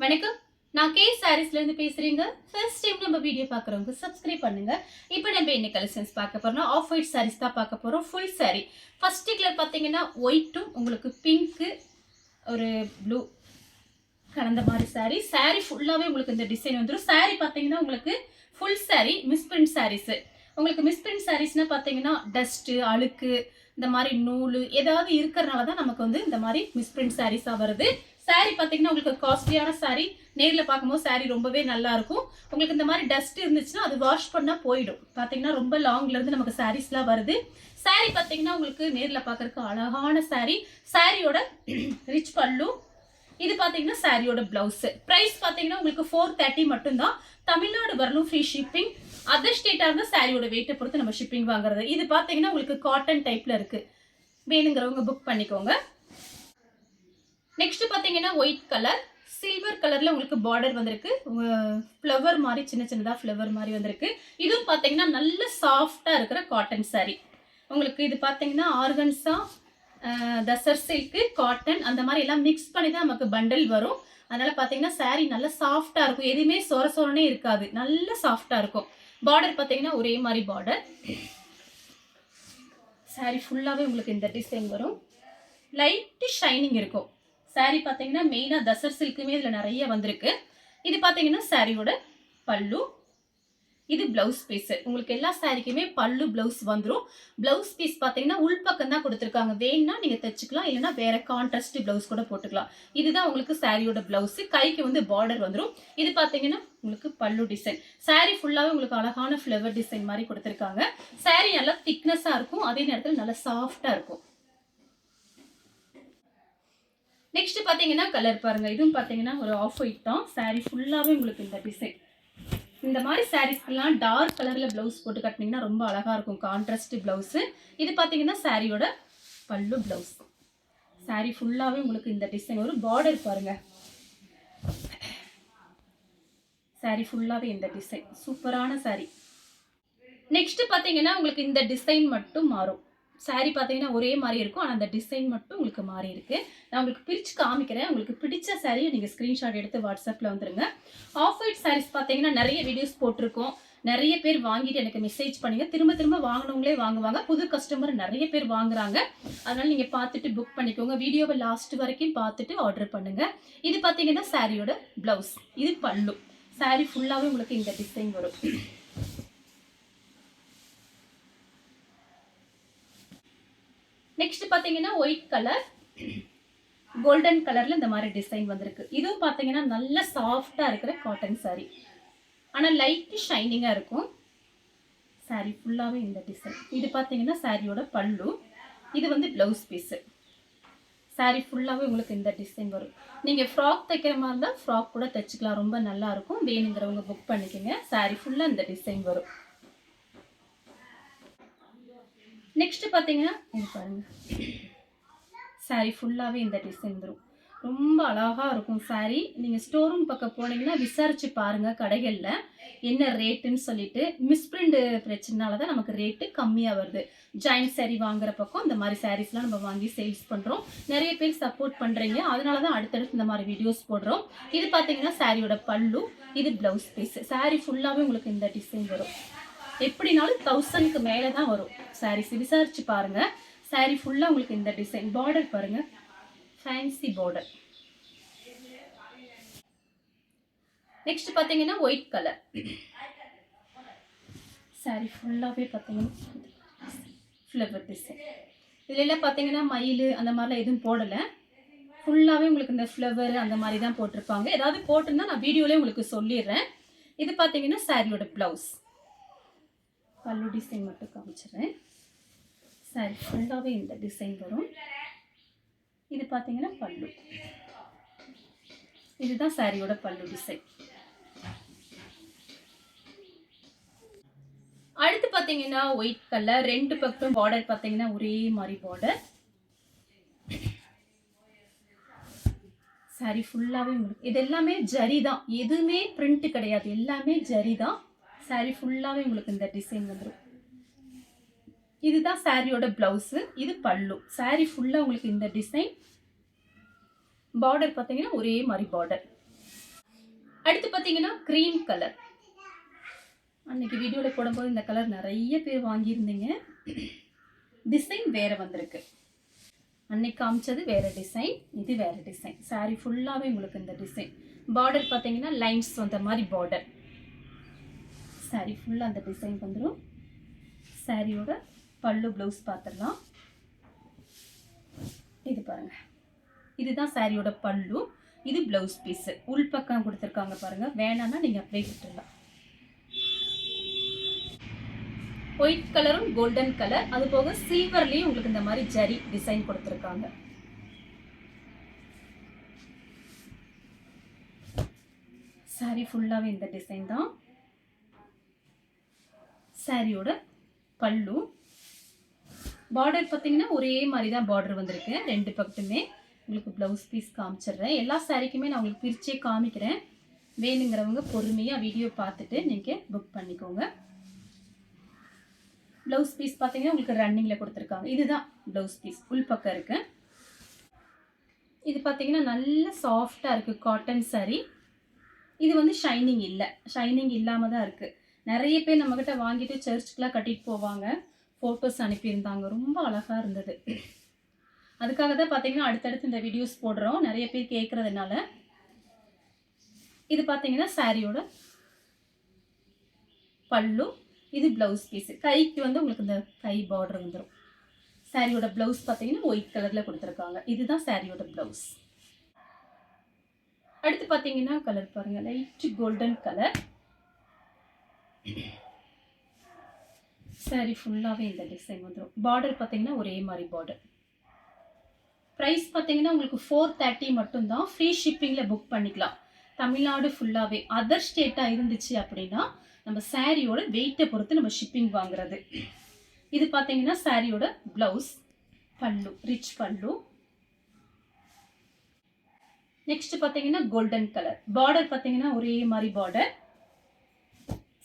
வணக்கம். நான் கே சாரீஸ்ல இருந்து பேசுறேங்க. ஃபர்ஸ்ட் டைம் நம்ம வீடியோ பார்க்குறவங்க சப்ஸ்கிரைப் பண்ணுங்க. இப்போ நம்ம என்ன கலெக்ஷன்ஸ் பார்க்க போறோம்னா ஆஃப் ஒயிட் சாரீஸ் தான் பார்க்க போறோம். ஃபுல் சாரீ. ஃபர்ஸ்ட் கலர் பார்த்தீங்கன்னா ஒயிட்டும் உங்களுக்கு பிங்க்கு ஒரு ப்ளூ கலந்த மாதிரி சாரீ. சாரீ ஃபுல்லாவே உங்களுக்கு இந்த டிசைன் வந்துடும். சாரீ பார்த்தீங்கன்னா உங்களுக்கு full sari misprint saris. உங்களுக்கு மிஸ் பிரிண்ட் சாரீஸ்னா பார்த்தீங்கன்னா டஸ்ட் அழுக்கு இந்த மாதிரி நூல் ஏதாவது இருக்கிறனால தான் நமக்கு வந்து இந்த மாதிரி மிஸ் பிரிண்ட் சாரீஸாக வருது. சாரீ பார்த்தீங்கன்னா உங்களுக்கு காஸ்ட்லியான சாரீ. நேரில் பார்க்கும்போது சாரீ ரொம்பவே நல்லா இருக்கும். உங்களுக்கு இந்த மாதிரி டஸ்ட் இருந்துச்சுன்னா அது வாஷ் பண்ணால் போயிடும். பார்த்தீங்கன்னா ரொம்ப லாங்ல இருந்து நமக்கு சாரீஸ்லாம் வருது. சாரீ பார்த்தீங்கன்னா உங்களுக்கு நேரில் பார்க்கறதுக்கு அழகான சாரீ. சாரியோட ரிச் பல்லு. இது பார்த்தீங்கன்னா சாரியோட பிளவுஸ். ப்ரைஸ் பார்த்தீங்கன்னா உங்களுக்கு 430 மட்டும்தான். தமிழ்நாடு வரலும் ஃப்ரீ ஷிப்பிங். அதர் ஸ்டேட்டாக இருந்தால் சாரியோட வெயிட்டை பொறுத்து நம்ம ஷிப்பிங் வாங்குறது. இது பார்த்தீங்கன்னா உங்களுக்கு காட்டன் டைப்ல இருக்கு. வேணுங்கிறவங்க புக் பண்ணிக்கோங்க. நெக்ஸ்ட் பார்த்தீங்கன்னா ஒயிட் கலர் சில்வர் கலர்ல உங்களுக்கு பார்டர் வந்திருக்கு. ஃப்ளவர் மாதிரி சின்ன சின்னதாக ஃப்ளவர் மாதிரி வந்திருக்கு. இதுவும் பார்த்தீங்கன்னா நல்ல சாஃப்டாக இருக்கிற காட்டன் சாரீ. உங்களுக்கு இது பார்த்தீங்கன்னா ஆர்கன்ஸா தசர் சில்க்கு காட்டன் அந்த மாதிரி எல்லாம் மிக்ஸ் பண்ணி தான் நமக்கு பண்டல் வரும். அதனால பார்த்தீங்கன்னா சாரீ நல்லா சாஃப்டாக இருக்கும். எதுவுமே சொர சொரனே இருக்காது. நல்ல சாஃப்டாக இருக்கும். பார்டர் பார்த்தீங்கன்னா ஒரே மாதிரி பார்டர். சாரீ ஃபுல்லாகவே உங்களுக்கு இந்த டிசைன் வரும். லைட்டு ஷைனிங் இருக்கும். சாரீ பார்த்தீங்கன்னா மெயினாக தசர் சில்க்குமே இதில் நிறைய வந்திருக்கு. இது பார்த்தீங்கன்னா சாரியோட பல்லு. இது பிளவுஸ் பீஸ். உங்களுக்கு எல்லா சாரிக்குமே பல்லு பிளவுஸ் வந்துடும். பிளவுஸ் பீஸ் பார்த்தீங்கன்னா உள்பக்கம் தான் கொடுத்துருக்காங்க. வேணும்னா நீங்கள் தைச்சிக்கலாம், இல்லைன்னா வேற கான்ட்ராஸ்ட் பிளவுஸ் கூட போட்டுக்கலாம். இதுதான் உங்களுக்கு சாரியோட பிளவுஸ். கைக்கு வந்து பார்டர் வந்துடும். இது பார்த்தீங்கன்னா உங்களுக்கு பல்லு டிசைன். சாரீ ஃபுல்லாகவே உங்களுக்கு அழகான ஃப்ளவர் டிசைன் மாதிரி கொடுத்துருக்காங்க. சாரீ நல்லா திக்னஸாக இருக்கும். அதே நேரத்தில் நல்லா சாஃப்டாக இருக்கும். நெக்ஸ்ட் பார்த்தீங்கன்னா கலர் பாருங்க. இதுவும் பார்த்தீங்கன்னா ஒரு ஆஃப் ஒயிட் தான். சாரீ ஃபுல்லாகவே உங்களுக்கு இந்த டிசைன். இந்த மாதிரி சாரீஸ்க்கெல்லாம் டார்க் கலரில் ப்ளவுஸ் போட்டு கட்டினீங்கன்னா ரொம்ப அழகாக இருக்கும். Contrast blouse. இது பார்த்தீங்கன்னா சாரியோட பல்லு ப்ளவுஸ். சாரீ ஃபுல்லாகவே உங்களுக்கு இந்த டிசைன் ஒரு பார்டர் பாருங்க. சாரீ ஃபுல்லாகவே இந்த டிசைன் சூப்பரான சாரீ. நெக்ஸ்ட் பார்த்தீங்கன்னா உங்களுக்கு இந்த டிசைன் மட்டும் மாறும். சாரீ பார்த்தீங்கன்னா ஒரே மாதிரி இருக்கும். ஆனால் அந்த டிசைன் மட்டும் உங்களுக்கு மாறி இருக்கு. நான் உங்களுக்கு பிரித்து காமிக்கிறேன். உங்களுக்கு பிடிச்ச சாரியை நீங்கள் ஸ்க்ரீன்ஷாட் எடுத்து வாட்ஸ்அப்பில் வந்துருங்க. ஆஃப் ஒயிட் சாரீஸ் பார்த்தீங்கன்னா நிறைய வீடியோஸ் போட்டிருக்கோம். நிறைய பேர் வாங்கிட்டு எனக்கு மெசேஜ் பண்ணுங்க. திரும்ப திரும்ப வாங்கினவங்களே வாங்குவாங்க. புது கஸ்டமர் நிறைய பேர் வாங்குறாங்க. அதனால நீங்கள் பார்த்துட்டு புக் பண்ணிக்கோங்க. வீடியோவை லாஸ்ட் வரைக்கும் பார்த்துட்டு ஆர்டர் பண்ணுங்க. இது பார்த்தீங்கன்னா சாரியோட பிளவுஸ். இது பல்லு. சாரீ ஃபுல்லாகவே உங்களுக்கு இந்த டிசைன் வரும். நெக்ஸ்ட் பார்த்தீங்கன்னா ஒயிட் கலர் கோல்டன் கலர்ல இந்த மாதிரி டிசைன் வந்திருக்கு. இதுவும் பார்த்தீங்கன்னா நல்ல சாஃப்டாக இருக்கிற காட்டன் சாரீ. ஆனால் லைட் ஷைனிங்காக இருக்கும். சாரீ ஃபுல்லாகவே இந்த டிசைன். இது பார்த்தீங்கன்னா சாரியோட பல்லு. இது வந்து பிளவுஸ் பீஸு. சாரீ ஃபுல்லாகவே உங்களுக்கு இந்த டிசைன் வரும். நீங்கள் ஃப்ராக் தைக்கிற மாதிரி இருந்தால் ஃப்ராக் கூட தைச்சிக்கலாம். ரொம்ப நல்லா இருக்கும். வேணுங்கிறவங்க புக் பண்ணிக்கோங்க. சாரீ ஃபுல்லாக இந்த டிசைன் வரும். நெக்ஸ்ட் பார்த்தீங்கன்னா இது பாருங்க. சாரீ ஃபுல்லாகவே இந்த டிசைன் வரும். ரொம்ப அழகாக இருக்கும் சாரீ. நீங்கள் ஸ்டோர் ரூம் பக்கம் போனீங்கன்னா விசாரிச்சு பாருங்க கடைகளில் என்ன ரேட்டுன்னு சொல்லிட்டு. மிஸ்பிரிண்ட் பிரச்சனைனால தான் நமக்கு ரேட்டு கம்மியாக வருது. ஜாயின்ட் சாரீ வாங்குற பக்கம் இந்த மாதிரி சாரீஸ்லாம் நம்ம வாங்கி சேல்ஸ் பண்ணுறோம். நிறைய பேர் சப்போர்ட் பண்ணுறீங்க. அதனால தான் அடுத்தடுத்து இந்த மாதிரி வீடியோஸ் போடுறோம். இது பார்த்தீங்கன்னா சாரியோட பல்லு. இது பிளவுஸ் பீஸ். சாரீ ஃபுல்லாகவே உங்களுக்கு இந்த டிசைன் வரும். எப்படினாலும் 1000க்கு மேலே தான் வரும். சாரீஸ் விசாரிச்சு பாருங்க. சாரீ ஃபுல்லாக உங்களுக்கு இந்த டிசைன். பார்டர் பாருங்க. Fancy border. நெக்ஸ்ட் பார்த்தீங்கன்னா ஒயிட் கலர். சாரீ ஃபுல்லாகவே பார்த்தீங்கன்னா ஃப்ளவர் டிசைன். இதுல பார்த்தீங்கன்னா மயில் அந்த மாதிரிலாம் எதுவும் போடலை. ஃபுல்லாகவே உங்களுக்கு இந்த ஃப்ளவர் அந்த மாதிரி தான் போட்டிருப்பாங்க. ஏதாவது போட்டிருந்தா நான் வீடியோலேயே உங்களுக்கு சொல்லிடுறேன். இது பார்த்தீங்கன்னா சாரியோட பிளவுஸ். பல்லு டிசைன் மட்டும் காமிச்சிடுறேன். சாரி ஃபுல்லாகவே இந்த டிசைன் வரும். இது பார்த்தீங்கன்னா பல்லு. இதுதான் சாரியோட பல்லு டிசைன். அடுத்து பார்த்தீங்கன்னா ஒயிட் கலர். ரெண்டு பக்கம் பார்டர் பார்த்தீங்கன்னா ஒரே மாதிரி பார்டர். சாரி ஃபுல்லாகவே உங்களுக்கு இது எல்லாமே ஜரி தான். எதுவுமே பிரிண்ட் கிடையாது. எல்லாமே ஜரி தான். சாரீ ஃபுல்லாகவே உங்களுக்கு இந்த டிசைன் வந்துடும். இதுதான் சாரியோட பிளவுஸு. இது பல்லு. சாரீ ஃபுல்லாக உங்களுக்கு இந்த டிசைன். பார்டர் பார்த்தீங்கன்னா ஒரே மாதிரி பார்டர். அடுத்து பார்த்தீங்கன்னா க்ரீம் கலர். அன்னைக்கு வீடியோவில் போடும்போது இந்த கலர் நிறைய பேர் வாங்கியிருந்தீங்க. டிசைன் வேறு வந்திருக்கு. அன்னைக்கு காமிச்சது வேறு டிசைன், இது வேறு டிசைன். சாரீ ஃபுல்லாகவே உங்களுக்கு இந்த டிசைன். பார்டர் பார்த்தீங்கன்னா லைன்ஸ் வந்த மாதிரி பார்டர். சாரீ ஃபுல்லாக அந்த டிசைன் வந்துடும். சாரியோட பல்லு ப்ளவுஸ் பார்த்துடலாம். இது பாருங்கள், இதுதான் சாரியோட பல்லு. இது ப்ளவுஸ் பீஸு. உள் பக்கம் கொடுத்துருக்காங்க பாருங்கள். வேணான்னா நீங்கள் அப்படியே விட்டுடலாம். ஒயிட் கலரும் கோல்டன் கலர், அது போக சில்வர்லேயும் உங்களுக்கு இந்த மாதிரி ஜரி டிசைன் கொடுத்துருக்காங்க. சாரி ஃபுல்லாகவே இந்த டிசைன் தான். சாரியோட பல்லு பார்டர் பார்த்தீங்கன்னா ஒரே மாதிரி தான் பார்டர் வந்திருக்கு. ரெண்டு பக்கத்துமே உங்களுக்கு ப்ளவுஸ் பீஸ் காமிச்சிடுறேன். எல்லா சாரிக்குமே நான் உங்களுக்கு பிரிச்சே காமிக்கிறேன். வேணுங்கிறவங்க பொறுமையாக வீடியோ பார்த்துட்டு நீங்கள் புக் பண்ணிக்கோங்க. ப்ளவுஸ் பீஸ் பார்த்தீங்கன்னா உங்களுக்கு ரன்னிங்கில் கொடுத்துருக்காங்க. இதுதான் ப்ளவுஸ் பீஸ், உள் பக்கம் இருக்குது. இது பார்த்தீங்கன்னா நல்ல சாஃப்டாக இருக்குது, காட்டன் சாரீ. இது வந்து ஷைனிங் இல்லை, ஷைனிங் இல்லாமல் தான் இருக்குது. நிறைய பேர் நம்மக்கிட்ட வாங்கிட்டு சர்ச்சுக்கெலாம் கட்டிட்டு போவாங்க. ஃபோட்டோஸ் அனுப்பியிருந்தாங்க, ரொம்ப அழகாக இருந்தது. அதுக்காக தான் பார்த்தீங்கன்னா அடுத்தடுத்து இந்த வீடியோஸ் போடுறோம், நிறைய பேர் கேட்குறதுனால. இது பார்த்தீங்கன்னா சாரியோட பல்லு, இது ப்ளவுஸ் பீஸு. கைக்கு வந்து உங்களுக்கு இந்த கை பார்டர் வந்துடும். சாரியோட ப்ளவுஸ் பார்த்தீங்கன்னா ஒயிட் கலரில் கொடுத்துருக்காங்க. இதுதான் சாரியோட ப்ளவுஸ். அடுத்து பார்த்தீங்கன்னா கலர் பாருங்கள், லைட் கோல்டன் கலர். சாரி ஃபுல்லாகவே இந்த டிசைன் வந்துடும். பார்டர் பார்த்தீங்கன்னா ஒரே மாதிரி பார்டர். ப்ரைஸ் பார்த்தீங்கன்னா உங்களுக்கு 430 மட்டும்தான். ஃப்ரீ ஷிப்பிங்கில் புக் பண்ணிக்கலாம். தமிழ்நாடு ஃபுல்லாகவே. அதர் ஸ்டேட்டாக இருந்துச்சு அப்படின்னா நம்ம சாரியோட வெயிட்டை பொறுத்து நம்ம ஷிப்பிங் வாங்குறது. இது பார்த்தீங்கன்னா சாரியோட ப்ளவுஸ், பல்லு, ரிச் பல்லு. நெக்ஸ்ட் பார்த்தீங்கன்னா கோல்டன் கலர். பார்டர் பார்த்தீங்கன்னா ஒரே மாதிரி பார்டர்.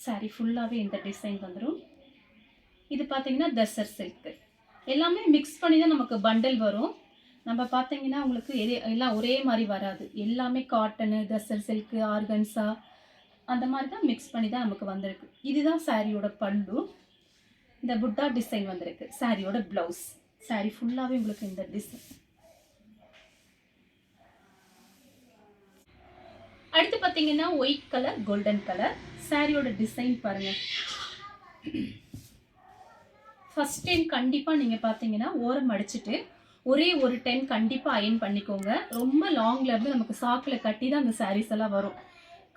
சாரி ஃபுல்லாகவே இந்த டிசைன் வந்துடும். இது பார்த்தீங்கன்னா தசர் சில்க்கு. எல்லாமே மிக்ஸ் பண்ணி தான் நமக்கு பண்டல் வரும். நம்ம பார்த்தீங்கன்னா உங்களுக்கு எல்லாம் ஒரே மாதிரி வராது. எல்லாமே காட்டனு, தசர் சில்க்கு, ஆர்கன்ஸா அந்த மாதிரி தான் மிக்ஸ் பண்ணி தான் நமக்கு வந்திருக்கு. இதுதான் சாரியோட பல்லு. இந்த புட்டா டிசைன் வந்திருக்கு. சாரியோட ப்ளவுஸ். சாரி ஃபுல்லாகவே உங்களுக்கு இந்த டிசைன். அடுத்து பார்த்தீங்கன்னா ஒயிட் கலர், கோல்டன் கலர். சாரியோட டிசைன் பாருங்கள். ஃபஸ்ட் டைம் கண்டிப்பாக நீங்கள் பார்த்தீங்கன்னா ஓரம் அடிச்சுட்டு ஒரே ஒரு டைம் கண்டிப்பாக அயன் பண்ணிக்கோங்க. ரொம்ப லாங்கில் இருந்து நமக்கு சாக்கில் கட்டி தான் அந்த சாரீஸ் எல்லாம் வரும்.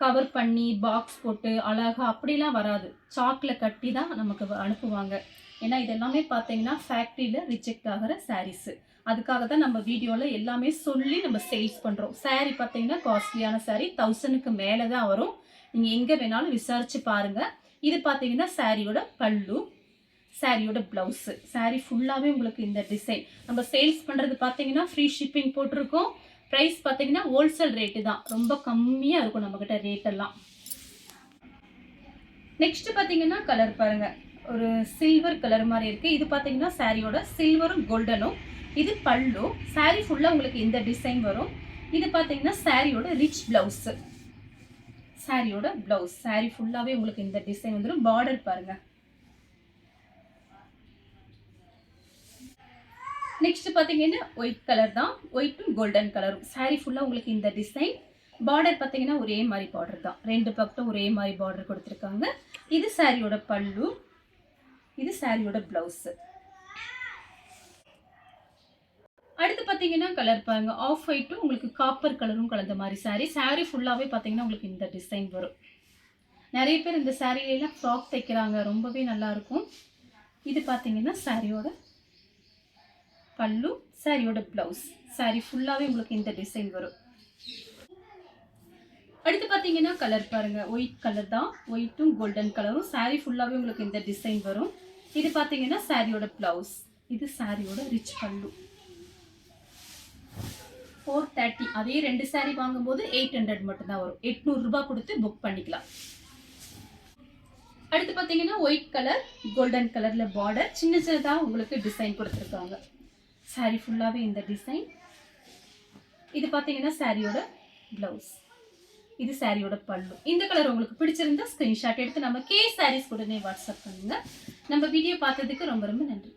கவர் பண்ணி பாக்ஸ் போட்டு அழகாக அப்படிலாம் வராது. சாக்கில் கட்டி தான் நமக்கு அனுப்புவாங்க. ஏன்னா இதெல்லாமே பார்த்தீங்கன்னா ஃபேக்ட்ரியில் ரிஜெக்ட் ஆகிற சாரீஸு. அதுக்காக தான் நம்ம வீடியோவில் எல்லாமே சொல்லி நம்ம சேல்ஸ் பண்ணுறோம். சாரீ பார்த்தீங்கன்னா காஸ்ட்லியான சாரீ, 1000க்கு மேலே தான் வரும். நீங்கள் எங்கே வேணாலும் விசாரித்து பாருங்கள். இது பார்த்தீங்கன்னா சாரியோட பல்லு, சாரியோட ப்ளவுஸு. சாரீ ஃபுல்லாகவே உங்களுக்கு இந்த டிசைன். நம்ம சேல்ஸ் பண்ணுறது பார்த்தீங்கன்னா ஃப்ரீ ஷிப்பிங் போட்டிருக்கோம். ப்ரைஸ் பார்த்தீங்கன்னா ஹோல்சேல் ரேட்டு தான், ரொம்ப கம்மியாக இருக்கும் நம்மக்கிட்ட ரேட்டெல்லாம். நெக்ஸ்ட் பார்த்தீங்கன்னா கலர் பாருங்கள், ஒரு சில்வர் கலர் மாதிரி இருக்குது. இது பார்த்தீங்கன்னா சாரியோட சில்வரும் கோல்டனும். இது பல்லு. சாரீ ஃபுல்லாக உங்களுக்கு இந்த டிசைன் வரும். இது பார்த்தீங்கன்னா சாரியோட ரிச் ப்ளவுஸு. சாரியோட ப்ளவுஸ். சாரீ ஃபுல்லாகவே உங்களுக்கு இந்த டிசைன் வந்துடும். பார்டர் பாருங்கள். நெக்ஸ்ட் பார்த்தீங்கன்னா ஒயிட் கலர் தான், ஒயிட்டும் கோல்டன் கலரும். சாரீ ஃபுல்லாக உங்களுக்கு இந்த டிசைன். பார்டர் பார்த்தீங்கன்னா ஒரே மாதிரி பார்டர் தான், ரெண்டு பக்கம் ஒரே மாதிரி பார்டர் கொடுத்துருக்காங்க. இது சாரியோட பல்லு, இது சாரியோட ப்ளவுஸு. அடுத்து பார்த்தீங்கன்னா கலர் பாருங்க, ஆஃப் ஒயிட்டும் உங்களுக்கு காப்பர் கலரும் கலந்த மாதிரி சாரீ. சாரீ ஃபுல்லாகவே பார்த்தீங்கன்னா உங்களுக்கு இந்த டிசைன் வரும். நிறைய பேர் இந்த சாரீலாம் ஃப்ராக் தைக்கிறாங்க, ரொம்பவே நல்லாயிருக்கும். இது பார்த்தீங்கன்னா சாரியோட பல்லு, சாரியோட ப்ளவுஸ். சாரீ ஃபுல்லாகவே உங்களுக்கு இந்த டிசைன் வரும். அடுத்து பார்த்தீங்கன்னா கலர் பாருங்கள், ஒயிட் கலர் தான், ஒயிட்டும் கோல்டன் கலரும். சாரீ ஃபுல்லாகவே உங்களுக்கு இந்த டிசைன் வரும். இது பார்த்தீங்கன்னா சாரியோட ப்ளவுஸ், இது சாரியோட ரிச் பல்லு. 430. அதே 2 சாரீ வாங்கும்போது 800 மட்டும்தான் வரும். 800 ரூபாய் கொடுத்து புக் பண்ணிக்கலாம். அடுத்து பார்த்தீங்கன்னா ஒயிட் கலர், கோல்டன் கலரில் பார்டர், சின்ன சின்னதாக உங்களுக்கு டிசைன் கொடுத்துருக்காங்க. சாரீ ஃபுல்லாகவே இந்த டிசைன். இது பார்த்தீங்கன்னா சாரியோட ப்ளவுஸ். இது சாரியோட பல்லு. இந்த கலர் உங்களுக்கு பிடிச்சிருந்தா ஸ்கிரீன்ஷாட் எடுத்து நம்ம கே சாரீஸ் உடனே வாட்ஸ்அப் பண்ணுங்க. நம்ம வீடியோ பார்த்ததுக்கு ரொம்ப ரொம்ப நன்றி.